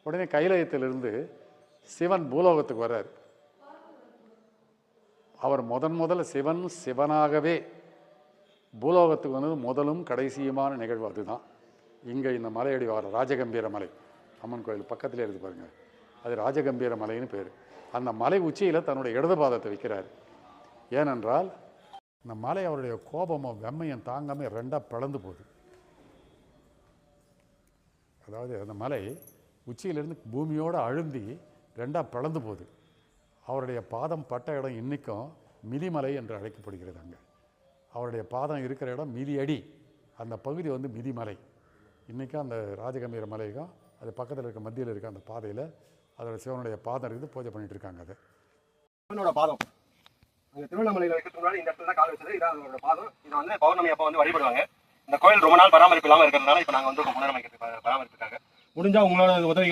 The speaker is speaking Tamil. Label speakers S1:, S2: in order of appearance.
S1: உடனே கைலாயத்திலிருந்து சிவன் பூலோகத்துக்கு வர்றார். அவர் முதல்ல சிவனாகவே பூலோகத்துக்கு வந்தது முதலும் கடைசியுமான நிகழ்வு அதுதான். இங்கே இந்த மலையடி வர ராஜகம்பீர மலை, அம்மன் கோயில் பக்கத்திலே இருந்து பாருங்க, அது ராஜகம்பீர மலைன்னு பேர். அந்த மலை உச்சியில் தன்னுடைய இடது பாதத்தை வைக்கிறார். ஏனென்றால் இந்த மலை அவருடைய கோபமும் வெம்மையும் தாங்காமல் ரெண்டாக பிளந்து போகுது. அதாவது அந்த மலை உச்சியிலிருந்து பூமியோடு அழுந்தி ரெண்டாக பிளந்து போகுது. அவருடைய பாதம் பட்ட இடம் இன்றைக்கும் மிதிமலை என்று அழைக்கப்படுகிறது. அங்கே அவருடைய பாதம் இருக்கிற இடம் மிதி அடி, அந்த பகுதி வந்து மிதிமலை. இன்றைக்கும் அந்த ராஜகம்பீர மலைக்கும் அது பக்கத்தில் இருக்க மத்தியில் இருக்க அந்த பாதையில் அதோட சிவனுடைய பாதம் இருக்குது, பூஜை பண்ணிட்டு இருக்காங்க. அது
S2: சிவனோட பாதம் அங்கே திருவண்ணாமலையில் வைக்கிறதுக்கு முன்னாடி இந்த இடத்துல தான் கால் வச்சது. இதான் அவரோட பாதம். இதை வந்து பௌர்ணமி அப்போ வந்து வழிபடுவாங்க. இந்த கோயில் ரொம்ப நாள் பராமரிப்பு இல்லாமல் இருக்கிறதுனால இப்போ நாங்கள் வந்து புனரமைக்கிறதுக்கு பராமரிப்புக்காக முடிஞ்சால் உங்களோட உதவி